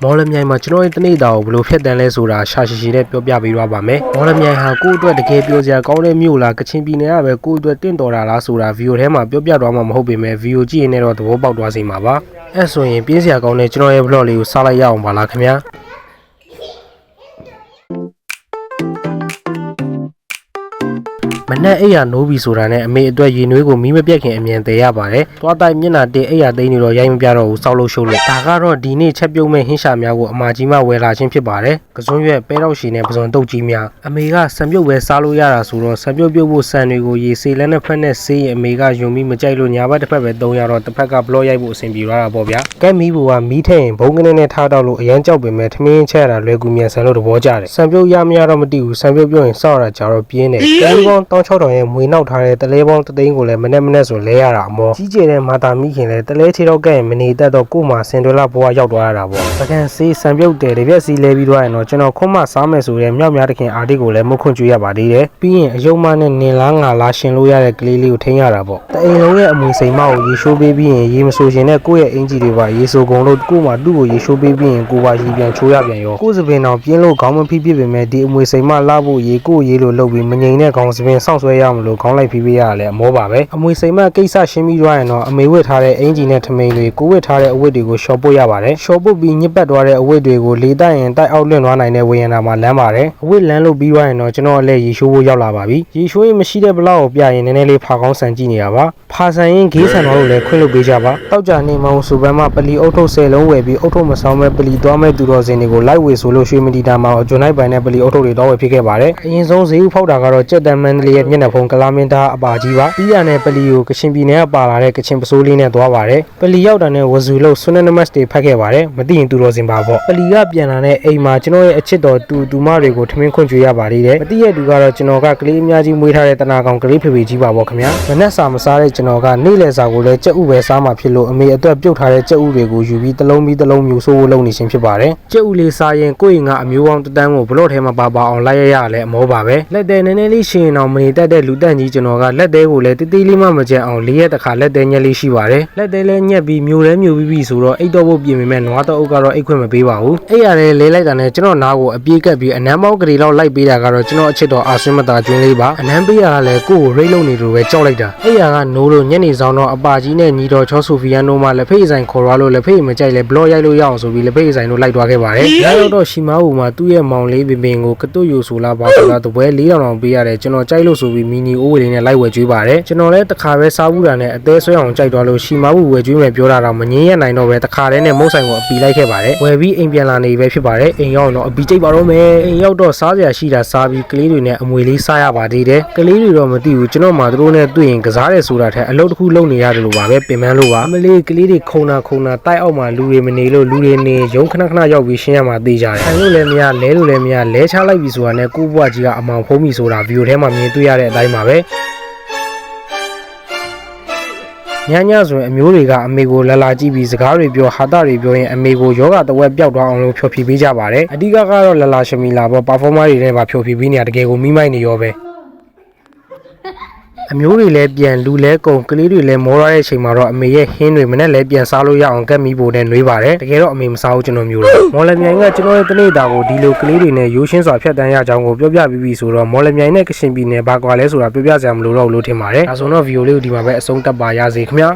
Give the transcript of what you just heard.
မော်လမြိုင်မှာကျွန်တော်ရဲ့တနေ့တာကိုဘယ်လိုဖြတ်တန်းလဲဆိုတာရှာရှည်ရှည်နဲ့ပြောပြပေးသွားပါမယ်မော်လမြိုင်ဟာကိုယ့်အတွက်တကယ်ပြောစရာကောင်းတဲ့မြို့လားကချင်ပြည်နယ်ကပဲကိုယ့်အတွက်တင့်တော်တာလားဆိုတာဗီဒီယိုထဲမှာပြောပြသွားမှာမဟုတ်ပေမဲ့ဗီဒီယိုကြည့်ရင်တော့သဘောပေါက်သွားစေမှာပါအဲ့ဆိုရင်ပြင်းစရာကောင်းတဲ့ကျွန်တော်ရဲ့ vlog လေးကိုစလိုက်ရအောင်ပါလားခင်ဗျာမနဲ့အိယာနိုးပြီဆိုတာနဲ့အမေအတွက်ရေနွေးကိုမီးမပြတ်ခင်အမြန်တည်ရပါတယ်။သွားတိုက်မျက်နှာတင်အိယာသိမ်းနေတော့ရိုက်မပြတော့ဘူးစောက်လို့ရှုပ်လို့ဒါကတော့ဒီနေ့ချက်ပြုတ်မဲ့ဟင်းရှာများကိုအမကြီးမဝယ်လာခြင်းဖြစ်ပါတယ်။ကစွန်းရွက်ပဲတော့ရှည်နဲ့ပစွန်တုတ်ကြီးများအမေကဆံပြုတ်ပဲစားလို့ရတာဆိုတော့ဆံပြုတ်ပြုတ်ဖို့ဆန်တွေကိုရေစေးလက်နဲ့ဖက်နဲ့ဆေးရင်အမေကယုံပြီးမကြိုက်လို့ညာဘက်တစ်ဖက်ပဲသုံးရတော့တစ်ဖက်ကဘလော့ရိုက်ဖို့အဆင်ပြေသွားတာပေါ့ဗျာ။ကဲမီးဘူကမီးထည့်ရင်ဘုံကနေနဲ့ထားတော့လို့အရန်ကြောက်ပေမဲ့ထမင်းချက်ရတာလွယ်ကူမြန်ဆန်လို့သဘောကျတယ်။ဆံပြုတ်ရမရတော့မသိဘူးဆံပြုတ်ပြုတ်ရင်စောက်ရတာကြတော့ပြင်းတယ်။ကဲဒီကောင်တောင်း6တောင်ရဲ့မွေနောက်ထားတဲ့တလဲပေါင်းတသိန်းကိုလည်းမနဲ့ဆိုလဲရတာအမောကြီးကျယ်တဲ့မာတာမိခင်လည်းတလဲခြေတော့ကဲ့ရင်မနေတတ်တော့ကို့မှာစင်တွဲလာဘွားရောက်သွားရတာပေါ့ပကံစေးဆံပြုတ်တယ်တပြက်စီလဲပြီးသွားရင်တော့ကျွန်တော်ခွန်းမစားမယ်ဆိုတဲ့မြောက်များတခင်အာတိကိုလည်းမုတ်ခွန့်ကျွေးရပါသေးတယ်ပြီးရင်အယုံမနဲ့နင်လားငါလားရှင်လို့ရတဲ့ကလေးလေးကိုထိန်းရတာပေါ့တအိမ်လုံးရဲ့အမွေစိမ်မကိုရေရှိုးပေးပြီးရင်ရေမဆိုရှင်နဲ့ကိုယ့်ရဲ့အင်ဂျီတွေပါရေဆိုကုန်လို့ကို့မှာသူ့ကိုရေရှိုးပေးပြီးရင်ကိုပါရေပြန်ချိုးရပြန်ရောကို့စပင်တော်ပြင်းလို့ခေါင်းမဖိပြပေမဲ့ဒီအမွေစိမ်မလှဖို့ရေကိုရေလိုလုပ်ပြီးမငြိမ်တဲ့ခေါင်းစပင်စောင့်ဆွဲရမလို့ခေါင်းလိုက်ဖိပေးရလဲအမောပါပဲအမွေစိမ်မကိစ္စရှင်းပြီးသွားရင်တော့အမေဝတ်ထားတဲ့အင်ဂျီနဲ့ထမိန်တွေကိုဝတ်ထားတဲ့အဝတ်တွေကိုရှော့ပုတ်ရပါတယ်ရှော့ပုတ်ပြီးညစ်ပတ်သွားတဲ့အဝတ်တွေကိုလေတိုက်ရင်တိုက်အောက်လွင့်သွားနိုင်တဲ့ဝေယန္တာမှာလမ်းပါတယ်အဝတ်လမ်းလို့ပြီးသွားရင်တော့ကျွန်တော်အလဲရေရှိုးဖို့ရောက်လာပါပြီရေရှိုးရင်မရှိတဲ့ဘလောက်ကိုပြရင်နည်းနည်းလေးဖာကောင်းဆန်ကြည့်နေရပါဖာဆန်ရင်ဂေးဆန်တော်လို့လည်းခွင့်လုပ်ပေးကြပါတောက်ကြနေမောင်စူပန်မှာပလီအုတ်ထုတ်10လုံးဝယ်ပြီးအုတ်ထုတ်မဆောင်မဲ့ပလီသွားမဲ့သူတော်စင်တွေကိုလိုက်ဝေဆိုလို့ရွှေမတီတာမှာအကျွန်းလိုက်ပိုင်တဲ့ပလီအုတ်ထုတ်တွေတော့ဝယ်ဖြစ်ခဲ့ပါတယ်အရင်ဆုံးဈေးဥဖောက်တာကတော့ကြက်တန်မန္တလေးရဲ့မျက်နှာဖုံးကလာမင်းသားအပါကြီးပါပြီးရတဲ့ပလီကိုကချင်ပြည်နယ်ကပါလာတဲ့ကချင်ပစိုးလေးနဲ့သွားပါတယ်ပလီရောက်တာနဲ့ဝဇူလို့ဆွနနမတ်တွေဖတ်ခဲ့ပါတယ်မသိရင်သူတော်စင်ပါပေါ့ပလီကပြန်လာတဲ့အိမ်မှာကျွန်တော်ရဲ့အချစ်တော်တူမတွေကိုထမင်းခွင့်ကျွေးရပါသေးတယ်မသိရတူကတော့ကျွန်တော်ကကလေးအများကြီးမွေးထားတဲ့တနာကောင်ကလေးဖေဖေကြီးပါပေါ့ခင်ဗျာမနဲ့စာမစားတဲ့ကျွန်တော်ကနေ့လယ်စာကိုလည်းကြက်ဥပဲစားမှဖြစ်လို့အမေအတွက်ပြုတ်ထားတဲ့ကြက်ဥတွေကိုယူပြီးတစ်လုံးမျိုးဆိုးဖို့လုပ်နေခြင်းဖြစ်ပါတယ်ကြက်ဥလေးစားရင်ကိုယ့်ရင်ကအမျိုးပေါင်းတန်းကိုဘလော့ထဲမှာပါအောင်လိုက်ရလဲအမောပါပဲလက်သေးနည်းနည်းလေးရှင်အောင်မနေတတ်တဲ့လူတန့်ကြီးကျွန်တော်ကလက်သေးကိုလည်းတေးလေးမှမကြက်အောင်လေးရက်တခါလက်သေးညက်လေးရှိပါတယ်လက်သေးလဲညက်ပြီးမျိုးပြီးဆိုတော့အိတ်တော့ဖို့ပြင်ပေမဲ့နွားတော့အုပ်ကတော့အိတ်ခွင့်မပေးပါဘူးအဲ့ရလဲလဲလိုက်တာနဲ့ကျွန်တော်နားကိုအပြေးကပ်ပြီးအနမ်းပေါင်းကလေးလောက်လိုက်ပေးတာကတော့ကျွန်တော်အချစ်တော်အာဆွင်းမတာကျွင်းလေးပါအနမ်းပေးရတာလဲကိုယ့်ကိုရိတ်လုံနေလို့ပဲကြောက်လိုက်တာအဲ့ရကနိုးလို့ညနေဆောင်တော့အပါကြီးနဲ့ညီတော်ချောဆိုဖီယန်တို့မှလက်ဖေးဆိုင်ခေါ်ရလို့လက်ဖေးမကြိုက်လဲဘလော့ရိုက်လို့ရအောင်ဆိုပြီးလက်ဖေးဆိုင်တို့လိုက်သွားခဲ့ပါတယ်နောက်တော့ရှီမားဘူမှာသူ့ရဲ့မောင်လေးပင်ကိုကတုတ်ယူဆိုလာပါဆိုလာတပွဲ4000တောင်ပေးရတယ်ကျွန်တော်ကြိုက်လို့ဆိုပြီးမီနီအိုးဝေလေးနဲ့လိုက်ဝယ်ကျွေးပါတယ်ကျွန်တော်လည်းတခါပဲစားဘူးတာနဲ့အသေးဆွဲအောင်ကြိုက်သွားလို့ရှီမားဘူဝယ်ကျွေးမယ်ပြောတာတော့မငင်းရနိုင်တော့ပဲတခါတည်းနဲ့မုတ်ဆိုင်ကိုအပီလိုက်ခဲ့ပါတယ်ဝယ်ပြီးအိမ်ပြန်လာနေပဲဖြစ်ပါတယ်အိမ်ရောက်တော့အပီကျိတ်ပါတော့မယ်အိမ်ရောက်တော့စားစရာရှိတာစားပြီးကလေးတွေနဲ့အမွေလေးစားရပါသေးတယ်ကလေးတွေတော့မသိဘူးကျွန်တော်မှသူတို့နဲ့တွေ့ရင်ကစားတယ်ဆိုတာထက်အလုပ်တစ်ခုလုပ်နေရတယ်လို့ပါပဲပင်ပန်းလို့ပါအမလေးကလေးတွေခုံတာတိုက်အောက်မှာလူတွေမနေလို့လူတွေနေရုံခဏရောက်ပြီးရှင်းရမှာသိကြတယ်အဲ့လိုလည်းမရလဲလို့လည်းမရလဲချလိုက်ပြီဆိုတာနဲ့ကိုဘွားကြီးကအမောင်ဖုံးပြီဆိုတာဗီဒီယိုထဲမှာမြင်တွေ့ရတဲ့အတိုင်းပါပဲညဆိုရင်အမျိုးတွေကအမေကိုလာကြည့်ပြီးစကားတွေပြောဟာတာတွေပြောရင်အမေကိုယောဂတဝက်ပျောက်သွားအောင်လို့ဖြောဖြေပေးကြပါတယ်အဓိကကတော့လာရှမီလာပေါ့ပါဖော်မားတွေနဲ့ပါဖြောဖြေပေးနေတာတကယ်ကိုမိမိုက်နေရောပဲအမျိုးတွေလည်းပြန်လူလဲကုန်ကလေးတွေလည်းမောရတဲ့အချိန်မှာတော့အမေရဲ့ဟင်းတွေမနဲ့လည်းပြန်စားလို့ရအောင်ကတ်မီပိုနဲ့နှွေးပါတယ်တကယ်တော့အမေမစားဘူးကျွန်တော်မျိုးတော့မော်လမြိုင်ကကျွန်တော်ရဲ့တနေ့တာကိုဒီလိုကလေးတွေနဲ့ရိုးရှင်းစွာဖြတ်တန်းရကြောင်းကိုပြောပြပြီးပြီဆိုတော့မော်လမြိုင်နဲ့ကရှင်ပြည်နယ်ဘာကွာလဲဆိုတာပြောပြစရာမလိုတော့ဘူးလို့ထင်ပါတယ်ဒါဆိုတော့ဗီဒီယိုလေးကိုဒီမှာပဲအဆုံးသတ်ပါရစေခင်ဗျာ